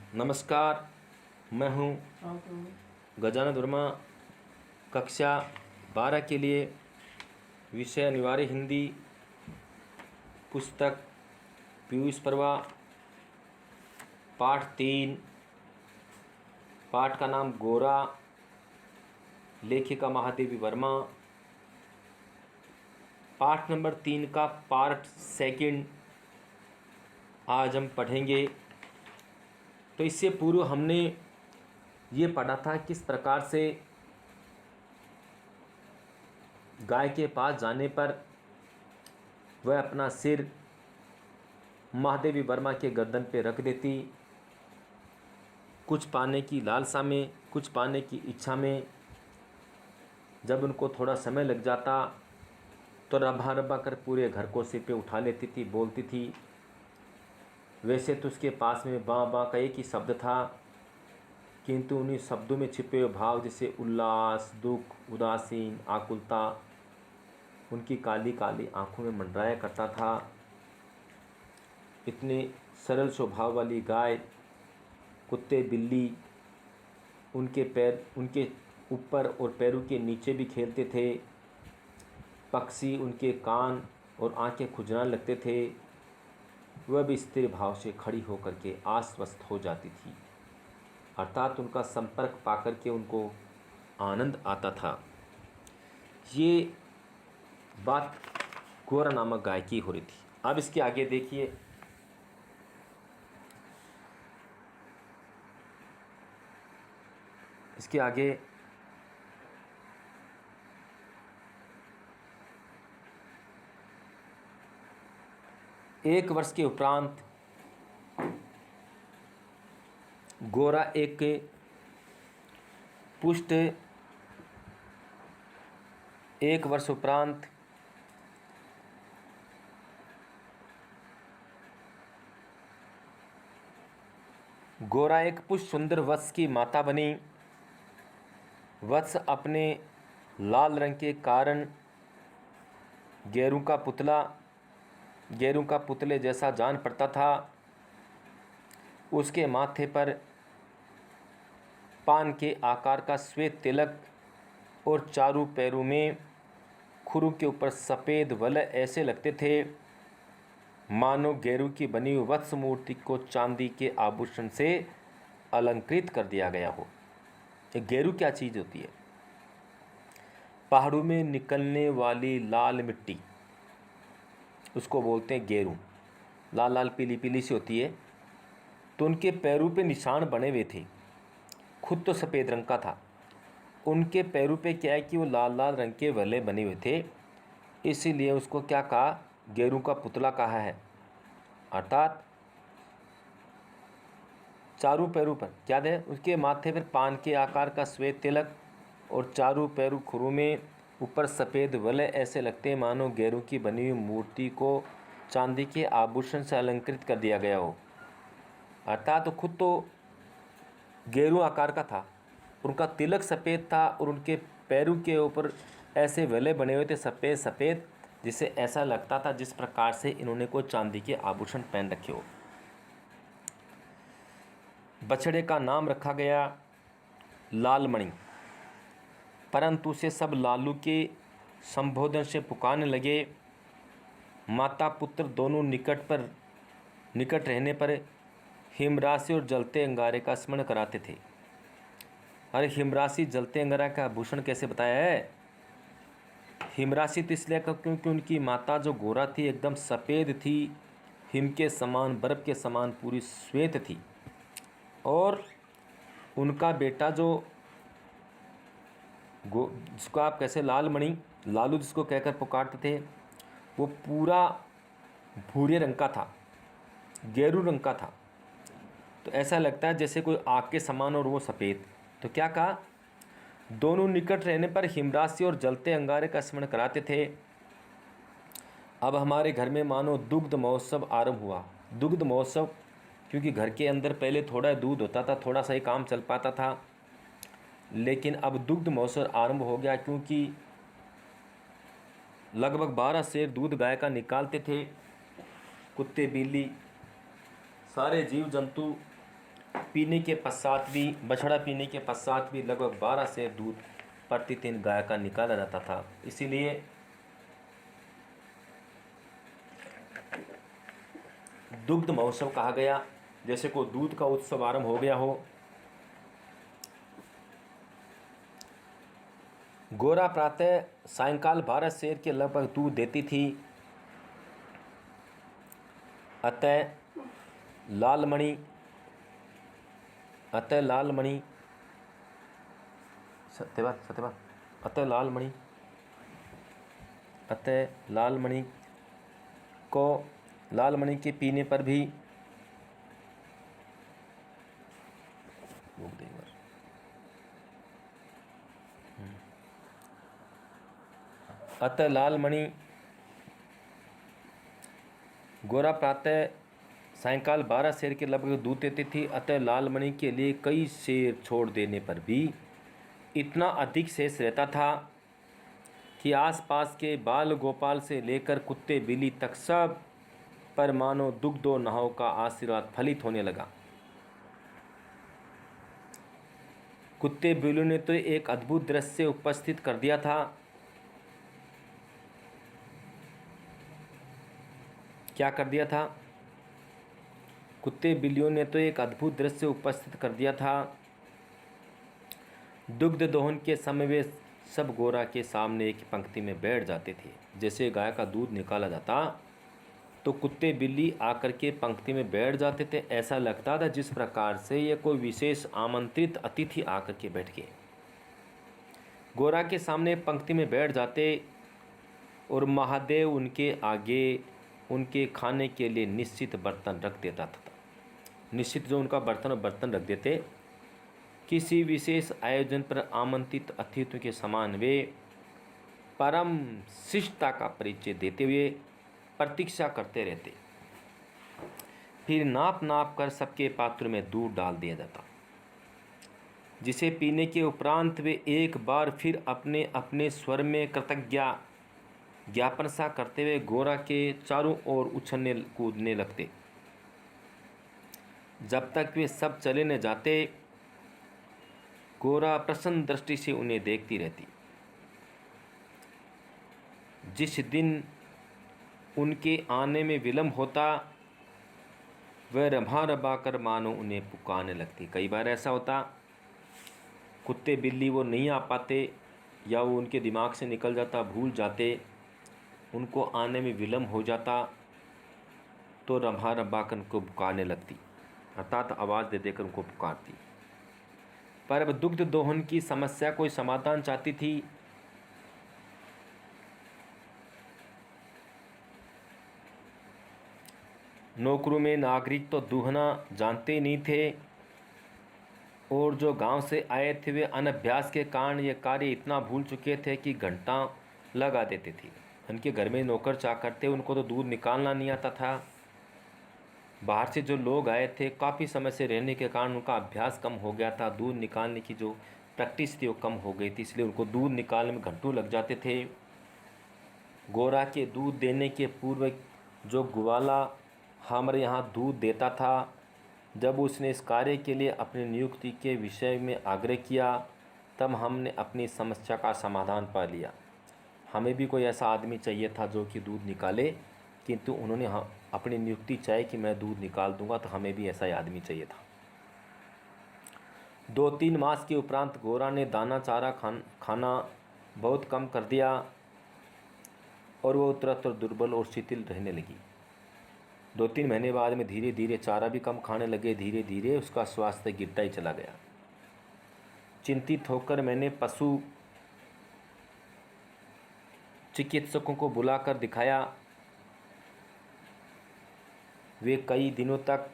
नमस्कार। मैं हूं गजानन वर्मा। कक्षा 12 के लिए विषय अनिवार्य हिंदी, पुस्तक पीयूष परवा, पाठ 3। पाठ का नाम गोरा, लेखिका महादेवी वर्मा। पाठ नंबर 3 का पार्ट 2 आज हम पढ़ेंगे। तो इससे पूर्व हमने ये पढ़ा था किस प्रकार से गाय के पास जाने पर वह अपना सिर महादेवी वर्मा के गर्दन पे रख देती। कुछ पाने की लालसा में, कुछ पाने की इच्छा में जब उनको थोड़ा समय लग जाता तो रब्बा रब्बा कर पूरे घर को सिर पे उठा लेती थी, बोलती थी। वैसे तो उसके पास में बाँ बाँ का एक ही शब्द था, किंतु उन्हीं शब्दों में छिपे हुए भाव जैसे उल्लास, दुख, उदासीन, आकुलता उनकी काली काली आंखों में मंडराया करता था। इतने सरल स्वभाव वाली गाय, कुत्ते, बिल्ली उनके पैर, उनके ऊपर और पैरों के नीचे भी खेलते थे। पक्षी उनके कान और आंखें खुजलाने लगते थे। वह भी स्थिर भाव से खड़ी होकर के आश्वस्त हो जाती थी, अर्थात उनका संपर्क पाकर के उनको आनंद आता था। ये बात गोरा नामक गाय की हो रही थी। अब इसके आगे देखिए, इसके आगे एक वर्ष के उपरांत गोरा एक पुष्ट एक वर्ष उपरांत गोरा एक पुष्ट सुंदर वत्स की माता बनी। वत्स अपने लाल रंग के कारण गेरू का पुतले जैसा जान पड़ता था। उसके माथे पर पान के आकार का श्वेत तिलक और चारों पैरों में खुरों के ऊपर सफ़ेद वलय ऐसे लगते थे मानो गेरू की बनी हुई वत्स मूर्ति को चांदी के आभूषण से अलंकृत कर दिया गया हो। ये गेरू क्या चीज़ होती है? पहाड़ों में निकलने वाली लाल मिट्टी, उसको बोलते हैं गेरू। लाल लाल पीली पीली सी होती है। तो उनके पैरों पे निशान बने हुए थे। खुद तो सफ़ेद रंग का था, उनके पैरों पे क्या है कि वो लाल लाल रंग के वलय बने हुए थे, इसीलिए उसको क्या कहा? गेरू का पुतला कहा है। अर्थात चारों पैरों पर क्या है? उसके माथे पर पान के आकार का श्वेत तिलक और चारों पैरों खुरों में ऊपर सफ़ेद वलय ऐसे लगते हैं मानो गेरू की बनी हुई मूर्ति को चांदी के आभूषण से अलंकृत कर दिया गया हो। अर्थात तो खुद तो गेरू आकार का था, उनका तिलक सफ़ेद था और उनके पैरों के ऊपर ऐसे वलय बने हुए थे सफ़ेद सफ़ेद, जिससे ऐसा लगता था जिस प्रकार से इन्होंने कोई चांदी के आभूषण पहन रखे हो। बछड़े का नाम रखा गया लालमणि, परंतु उसे सब लालू के संबोधन से पुकारने लगे। माता पुत्र दोनों निकट रहने पर हिमराशि और जलते अंगारे का स्मरण कराते थे। अरे हिमराशि जलते अंगारे का आभूषण कैसे बताया है? हिमराशि तो इसलिए क्योंकि उनकी माता जो गोरा थी एकदम सफ़ेद थी, हिम के समान, बर्फ़ के समान पूरी श्वेत थी। और उनका बेटा जो जिसको आप कैसे लालमणि, लालू जिसको कहकर पुकारते थे, वो पूरा भूरे रंग का था, गेरू रंग का था। तो ऐसा लगता है जैसे कोई आग के समान और वो सफ़ेद। तो क्या कहा? दोनों निकट रहने पर हिमराशि और जलते अंगारे का स्मरण कराते थे। अब हमारे घर में मानो दुग्ध महोत्सव आरंभ हुआ। दुग्ध महोत्सव क्योंकि घर के अंदर पहले थोड़ा दूध होता था, थोड़ा सा ही काम चल पाता था, लेकिन अब दुग्ध महोत्सव आरंभ हो गया क्योंकि लगभग 12 सेर दूध गाय का निकालते थे। कुत्ते, बिल्ली, सारे जीव जंतु पीने के पश्चात भी बछड़ा पीने के पश्चात भी लगभग 12 सेर दूध प्रतिदिन गाय का निकाला जाता था। इसीलिए दुग्ध महोत्सव कहा गया। जैसे को दूध का उत्सव आरंभ हो गया हो। गोरा प्रातः सायंकाल 12 सेर के लगभग दूध देती थी। अतः लालमणि सत्यवाद अतः लालमणि के पीने पर भी अतः लालमणि गोरा प्रातः सायंकाल 12 सेर के लगभग दूध देती थी। अतः लालमणि के लिए कई सेर छोड़ देने पर भी इतना अधिक शेष रहता था कि आसपास के बाल गोपाल से लेकर कुत्ते बिल्ली तक सब पर मानो दुग्धो नहाओ का आशीर्वाद फलित होने लगा। कुत्ते बिल्लियों ने तो एक अद्भुत दृश्य उपस्थित कर दिया था। क्या कर दिया था? कुत्ते बिल्लियों ने तो एक अद्भुत दृश्य उपस्थित कर दिया था। दुग्ध दोहन के समय वे सब गोरा के सामने एक पंक्ति में बैठ जाते थे। जैसे गाय का दूध निकाला जाता तो कुत्ते बिल्ली आकर के पंक्ति में बैठ जाते थे। ऐसा लगता था जिस प्रकार से ये कोई विशेष आमंत्रित अतिथि आकर के बैठ गए। गोरा के सामने पंक्ति में बैठ जाते और महादेव उनके आगे उनके खाने के लिए निश्चित बर्तन रख देता था। निश्चित जो उनका बर्तन रख देते। किसी विशेष आयोजन पर आमंत्रित अतिथियों के समान वे परम शिष्टता का परिचय देते हुए प्रतीक्षा करते रहते। फिर नाप नाप कर सबके पात्र में दूध डाल दिया जाता, जिसे पीने के उपरांत वे एक बार फिर अपने अपने स्वर में कृतज्ञता ज्ञापन सा करते हुए गोरा के चारों ओर उछलने कूदने लगते। जब तक वे सब चले न जाते, गोरा प्रसन्न दृष्टि से उन्हें देखती रहती। जिस दिन उनके आने में विलंब होता, वह रभा रभा कर मानो उन्हें पुकारने लगती। कई बार ऐसा होता, कुत्ते बिल्ली वो नहीं आ पाते या वो उनके दिमाग से निकल जाता, भूल जाते, उनको आने में विलंब हो जाता, तो रभा रभा कर उनको पुकारने लगती, अर्थात आवाज़ दे देकर उनको पुकारती। पर अब दुग्ध दोहन की समस्या कोई समाधान चाहती थी। नौकरों में नागरिक तो दूहना जानते नहीं थे और जो गांव से आए थे वे अनभ्यास के कारण ये कार्य इतना भूल चुके थे कि घंटा लगा देते थे। उनके घर में नौकर चाकर थे, उनको तो दूध निकालना नहीं आता था। बाहर से जो लोग आए थे, काफ़ी समय से रहने के कारण उनका अभ्यास कम हो गया था। दूध निकालने की जो प्रैक्टिस थी वो कम हो गई थी, इसलिए उनको दूध निकालने में घंटों लग जाते थे। गोरा के दूध देने के पूर्व जो ग्वाला हमारे यहाँ दूध देता था, जब उसने इस कार्य के लिए अपनी नियुक्ति के विषय में आग्रह किया, तब हमने अपनी समस्या का समाधान पा लिया। हमें भी कोई ऐसा आदमी चाहिए था जो कि दूध निकाले, किंतु उन्होंने अपनी नियुक्ति चाहे कि मैं दूध निकाल दूंगा, तो हमें भी ऐसा ही आदमी चाहिए था। 2-3 मास के उपरांत गोरा ने दाना चारा खाना बहुत कम कर दिया और वो उत्तरोत्तर दुर्बल और शिथिल रहने लगी। 2-3 महीने बाद में धीरे धीरे चारा भी कम खाने लगे। धीरे धीरे उसका स्वास्थ्य गिरता ही चला गया। चिंतित होकर मैंने पशु चिकित्सकों को बुलाकर दिखाया। वे कई दिनों तक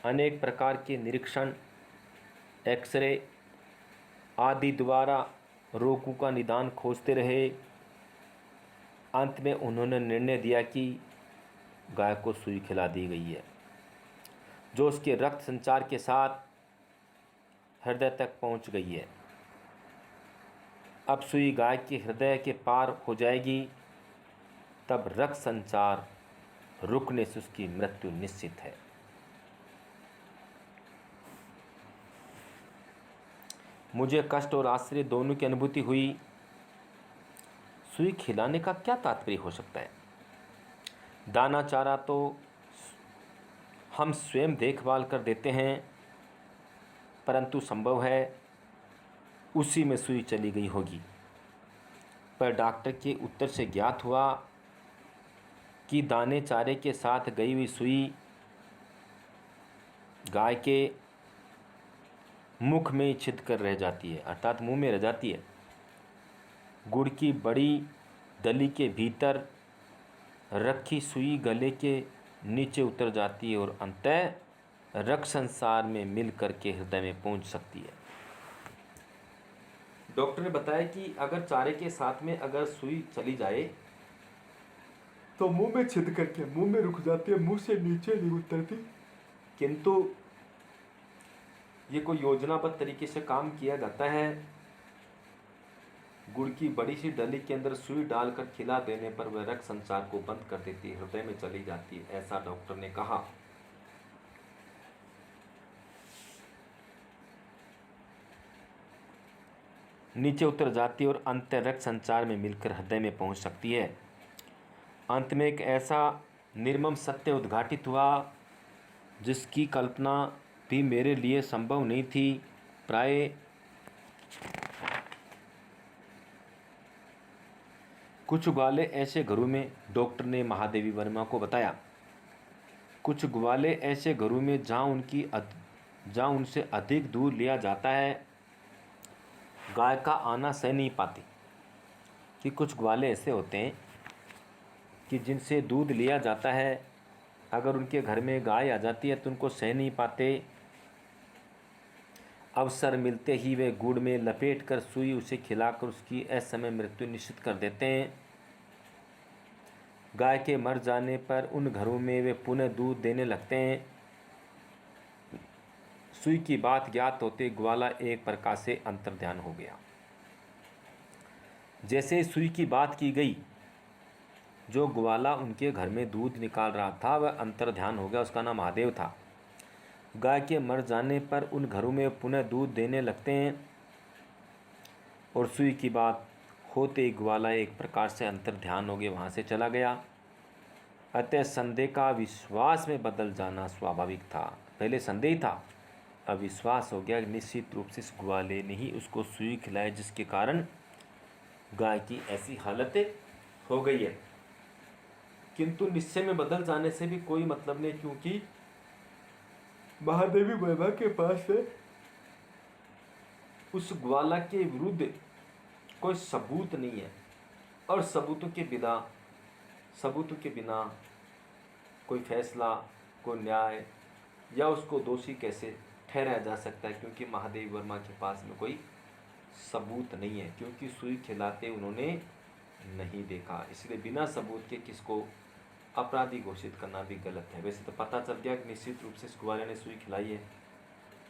अनेक प्रकार के निरीक्षण, एक्सरे आदि द्वारा रोगों का निदान खोजते रहे। अंत में उन्होंने निर्णय दिया कि गाय को सुई खिला दी गई है, जो उसके रक्त संचार के साथ हृदय तक पहुंच गई है। अब सुई गाय के हृदय के पार हो जाएगी, तब रक्त संचार रुकने से उसकी मृत्यु निश्चित है। मुझे कष्ट और आश्चर्य दोनों की अनुभूति हुई। सुई खिलाने का क्या तात्पर्य हो सकता है? दाना चारा तो हम स्वयं देखभाल कर देते हैं, परंतु संभव है उसी में सुई चली गई होगी। पर डॉक्टर के उत्तर से ज्ञात हुआ कि दाने चारे के साथ गई हुई सुई गाय के मुख में छिद कर रह जाती है, अर्थात मुंह में रह जाती है। गुड़ की बड़ी दली के भीतर रखी सुई गले के नीचे उतर जाती है और अंततः रक्त संसार में मिल करके हृदय में पहुंच सकती है। डॉक्टर ने बताया कि अगर चारे के साथ में अगर सुई चली जाए तो मुंह में छिद करके मुंह में रुक जाती है, मुंह से नीचे नहीं उतरती। किंतु ये कोई योजनाबद्ध तरीके से काम किया जाता है। गुड़ की बड़ी सी डली के अंदर सुई डालकर खिला देने पर वह रक्त संचार को बंद कर देती है, हृदय में चली जाती है, ऐसा डॉक्टर ने कहा। नीचे उतर जाती है और अंत रक्त संचार में मिलकर हृदय में पहुंच सकती है। अंत में एक ऐसा निर्मम सत्य उद्घाटित हुआ जिसकी कल्पना भी मेरे लिए संभव नहीं थी। प्राय कुछ ग्वाले ऐसे घरों में, डॉक्टर ने महादेवी वर्मा को बताया, कुछ ग्वाले ऐसे घरों में जहाँ उनसे अधिक दूर लिया जाता है, गाय का आना सह नहीं पाती। कि कुछ ग्वाले ऐसे होते हैं कि जिनसे दूध लिया जाता है, अगर उनके घर में गाय आ जाती है तो उनको सह नहीं पाते। अवसर मिलते ही वे गुड़ में लपेट कर सुई उसे खिलाकर उसकी असमय मृत्यु निश्चित कर देते हैं। गाय के मर जाने पर उन घरों में वे पुनः दूध देने लगते हैं। सुई की बात ज्ञात होते ग्वाला एक प्रकार से अंतर्ध्यान हो गया। जैसे ही सुई की बात की गई, जो ग्वाला उनके घर में दूध निकाल रहा था वह अंतर्ध्यान हो गया, उसका नाम महादेव था। गाय के मर जाने पर उन घरों में पुनः दूध देने लगते हैं और सुई की बात होते ही ग्वाला एक प्रकार से अंतर्ध्यान हो गया, वहाँ से चला गया। अतः संदेह का विश्वास में बदल जाना स्वाभाविक था। पहले संदेह था, अब विश्वास हो गया। निश्चित रूप से इस ग्वाले ने ही उसको सुई खिलाई जिसके कारण गाय की ऐसी हालत हो गई है। किंतु निश्चय में बदल जाने से भी कोई मतलब नहीं, क्योंकि महादेवी वर्मा के पास से उस ग्वाला के विरुद्ध कोई सबूत नहीं है और सबूतों के बिना कोई फैसला, कोई न्याय या उसको दोषी कैसे ठहराया जा सकता है, क्योंकि महादेवी वर्मा के पास में कोई सबूत नहीं है, क्योंकि सुई खिलाते उन्होंने नहीं देखा। इसलिए बिना सबूत के किसको अपराधी घोषित करना भी गलत है। वैसे तो पता चल गया कि निश्चित रूप से इस ग्वाले ने सुई खिलाई है,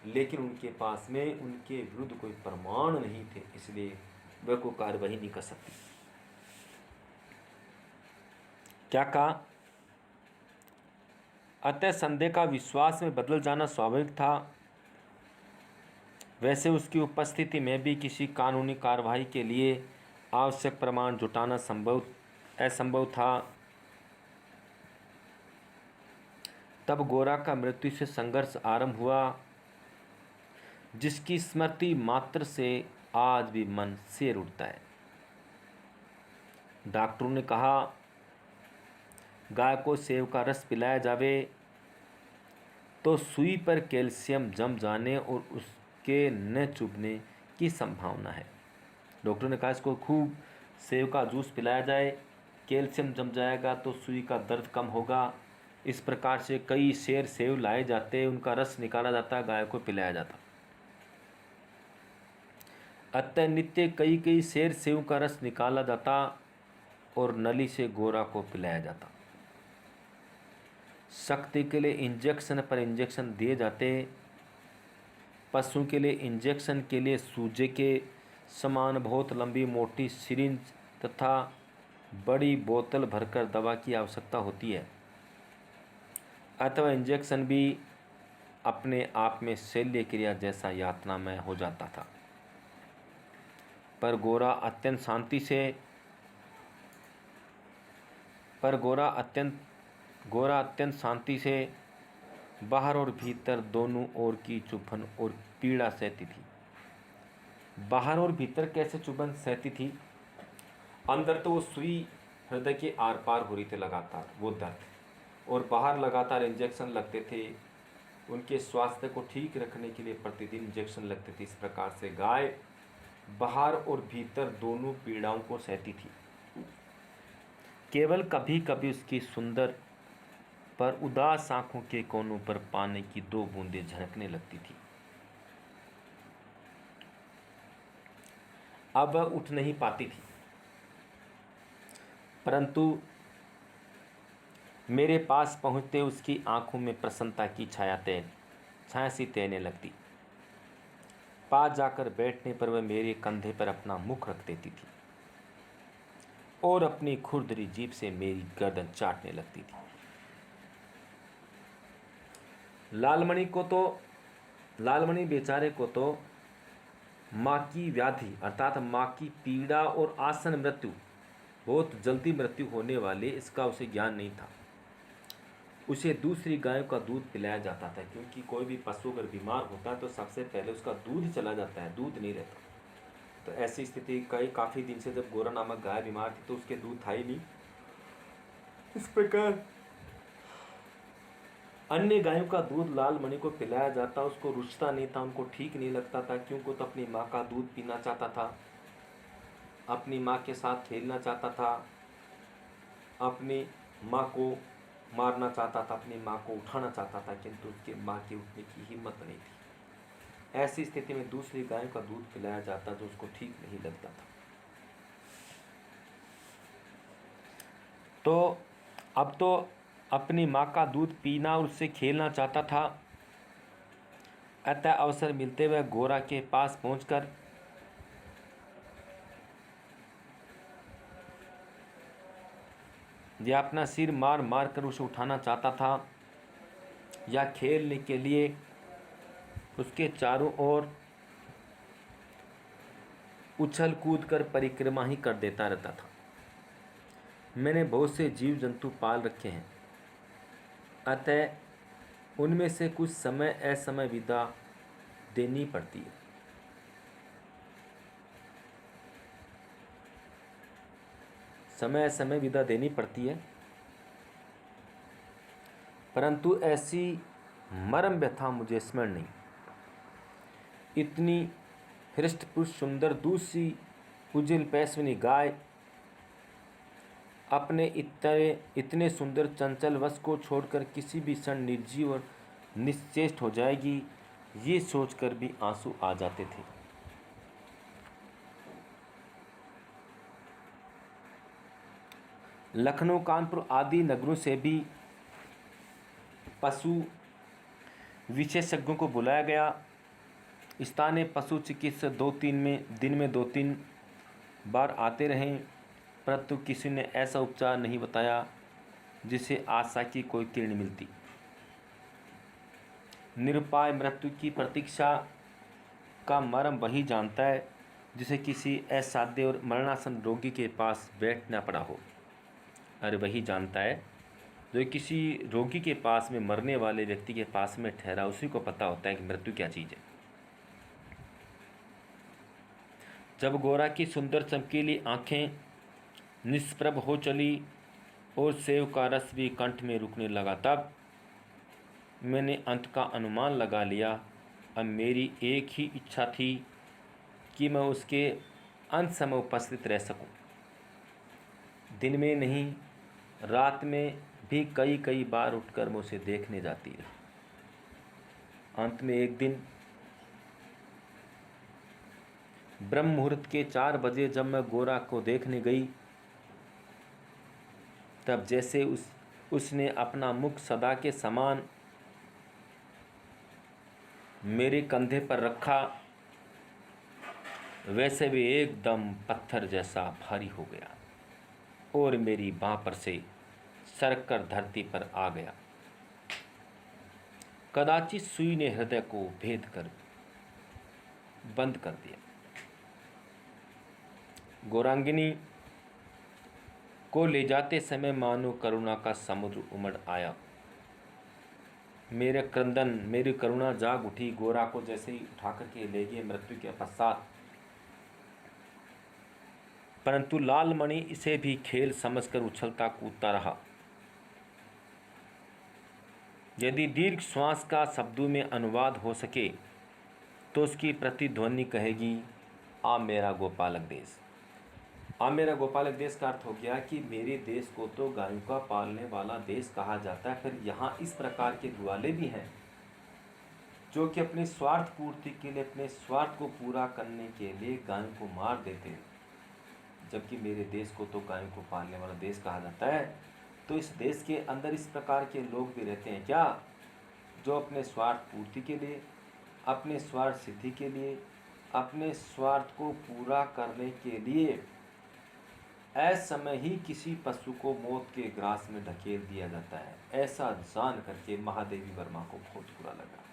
लेकिन उनके पास में उनके विरुद्ध कोई प्रमाण नहीं थे, इसलिए वह कोई कार्रवाई नहीं कर सकती। क्या कहा? अतः संदेह का विश्वास में बदल जाना स्वाभाविक था। वैसे उसकी उपस्थिति में भी किसी कानूनी कार्रवाई के लिए आवश्यक प्रमाण जुटाना असंभव था। तब गोरा का मृत्यु से संघर्ष आरंभ हुआ, जिसकी स्मृति मात्र से आज भी मन सिर उठता है। डॉक्टरों ने कहा, गाय को सेव का रस पिलाया जावे तो सुई पर कैल्शियम जम जाने और उसके न चुभने की संभावना है। डॉक्टर ने कहा इसको खूब सेव का जूस पिलाया जाए, कैल्शियम जम जाएगा तो सुई का दर्द कम होगा। इस प्रकार से कई सेर सेव लाए जाते, उनका रस निकाला जाता, गाय को पिलाया जाता। अतः नित्य कई सेर सेव का रस निकाला जाता और नली से गोरा को पिलाया जाता। शक्ति के लिए इंजेक्शन पर इंजेक्शन दिए जाते। पशु के लिए इंजेक्शन के लिए सूजे के समान बहुत लंबी मोटी सिरिंज तथा बड़ी बोतल भरकर दवा की आवश्यकता होती है, अथवा इंजेक्शन भी अपने आप में शल्य क्रिया जैसा यातनामय हो जाता था। पर गोरा अत्यंत शांति से बाहर और भीतर दोनों ओर की चुभन और पीड़ा सहती थी। बाहर और भीतर कैसे चुभन सहती थी? अंदर तो वो सुई हृदय के आर पार हो रही थी लगातार वो दर्द, और बाहर लगातार इंजेक्शन लगते थे। उनके स्वास्थ्य को ठीक रखने के लिए प्रतिदिन इंजेक्शन लगते थे। इस प्रकार से गाय बाहर और भीतर दोनों पीड़ाओं को सहती थी। केवल कभी कभी उसकी सुंदर पर उदास आंखों के कोनों पर पानी की 2 बूंदें झलकने लगती थी। अब वह उठ नहीं पाती थी, परंतु मेरे पास पहुंचते उसकी आंखों में प्रसन्नता की छाया सी तैरने लगती। पास जाकर बैठने पर वह मेरे कंधे पर अपना मुख रख देती थी और अपनी खुरदरी जीभ से मेरी गर्दन चाटने लगती थी। लालमणि बेचारे को तो माँ की व्याधि अर्थात माँ की पीड़ा और आसन मृत्यु, बहुत जल्दी मृत्यु होने वाले, इसका उसे ज्ञान नहीं था। उसे दूसरी गायों का दूध पिलाया जाता था, क्योंकि कोई भी पशु अगर बीमार होता है तो सबसे पहले उसका दूध चला जाता है, दूध नहीं रहता। तो ऐसी स्थिति काफ़ी दिन से जब गोरा नामक गाय बीमार थी तो उसके दूध था ही नहीं। इस प्रकार अन्य गायों का दूध लालमणि को पिलाया जाता, उसको रुचता नहीं था, उनको ठीक नहीं लगता था, क्योंकि तो अपनी माँ का दूध पीना चाहता था, अपनी माँ के साथ खेलना चाहता था, अपनी माँ को मारना चाहता था, अपनी माँ को उठाना चाहता था, किंतु उसकी माँ की उठने की हिम्मत नहीं थी। ऐसी स्थिति में दूसरी गायों का दूध पिलाया जाता जो उसको ठीक नहीं लगता था। तो अब तो अपनी माँ का दूध पीना और उससे खेलना चाहता था। अतः अवसर मिलते हुए गोरा के पास पहुंचकर या अपना सिर मार मार कर उसे उठाना चाहता था, या खेलने के लिए उसके चारों ओर उछल कूद कर परिक्रमा ही कर देता रहता था। मैंने बहुत से जीव जंतु पाल रखे हैं, अतः उनमें से कुछ समय असमय विदा देनी पड़ती है। समय समय विदा देनी पड़ती है, परंतु ऐसी मरम व्यथा मुझे स्मरण नहीं। इतनी हृष्ट पुष्ट सुंदर दूसरी उज्जवल पैसवनी गाय अपने इतने सुंदर चंचल वश को छोड़कर किसी भी क्षण निर्जीव और निश्चेष्ट हो जाएगी, ये सोचकर भी आंसू आ जाते थे। लखनऊ, कानपुर आदि नगरों से भी पशु विशेषज्ञों को बुलाया गया। स्थानीय पशु चिकित्सक दिन में 2-3 बार आते रहे, परंतु किसी ने ऐसा उपचार नहीं बताया जिसे आशा की कोई किरण मिलती। निरुपाय मृत्यु की प्रतीक्षा का मर्म वही जानता है जिसे किसी असाध्य और मरणासन रोगी के पास बैठना पड़ा हो। अरे वही जानता है जो किसी रोगी के पास में, मरने वाले व्यक्ति के पास में ठहरा, उसी को पता होता है कि मृत्यु क्या चीज़ है। जब गोरा की सुंदर चमकीली आंखें निष्प्रभ हो चली और सेव का रस भी कंठ में रुकने लगा, तब मैंने अंत का अनुमान लगा लिया। अब मेरी एक ही इच्छा थी कि मैं उसके अंत समय उपस्थित रह सकूं। दिन में नहीं, रात में भी कई बार उठकर मैं उसे देखने जाती रही। अंत में एक दिन ब्रह्म मुहूर्त के 4 बजे जब मैं गोरा को देखने गई, तब जैसे उसने अपना मुख सदा के समान मेरे कंधे पर रखा, वैसे भी एकदम पत्थर जैसा भारी हो गया और मेरी बाँह पर से सरक कर धरती पर आ गया। कदाचित सुई ने हृदय को भेद कर बंद कर दिया। गौरांगिनी को ले जाते समय मानो करुणा का समुद्र उमड़ आया। मेरे क्रंदन, मेरी करुणा जाग उठी। गोरा को जैसे ही उठा करके ले गए मृत्यु के पश्चात, परंतु लालमणि इसे भी खेल समझकर उछलता कूदता रहा। यदि दीर्घ श्वास का शब्दों में अनुवाद हो सके तो उसकी प्रतिध्वनि कहेगी, आ मेरा गोपालक देश। आ मेरा गोपालक देश का अर्थ हो गया कि मेरे देश को तो गायों का पालने वाला देश कहा जाता है, फिर यहाँ इस प्रकार के ग्वाले भी हैं जो कि अपनी स्वार्थ पूर्ति के लिए, अपने स्वार्थ को पूरा करने के लिए गायों को मार देते हैं, जबकि मेरे देश को तो गायों को पालने वाला देश कहा जाता है। तो इस देश के अंदर इस प्रकार के लोग भी रहते हैं क्या, जो अपने स्वार्थ पूर्ति के लिए, अपने स्वार्थ सिद्धि के लिए, अपने स्वार्थ को पूरा करने के लिए असमय ही किसी पशु को मौत के ग्रास में ढकेल दिया जाता है। ऐसा जान करके महादेवी वर्मा को बहुत बुरा लगा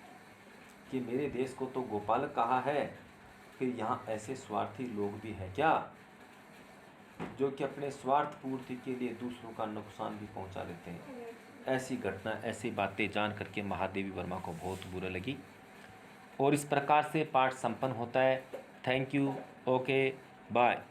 कि मेरे देश को तो गोपालक कहा है, फिर यहाँ ऐसे स्वार्थी लोग भी हैं क्या, जो कि अपने स्वार्थ पूर्ति के लिए दूसरों का नुकसान भी पहुँचा लेते हैं। ऐसी घटना, ऐसी बातें जान करके महादेवी वर्मा को बहुत बुरा लगी और इस प्रकार से पाठ संपन्न होता है। Thank you, okay, bye.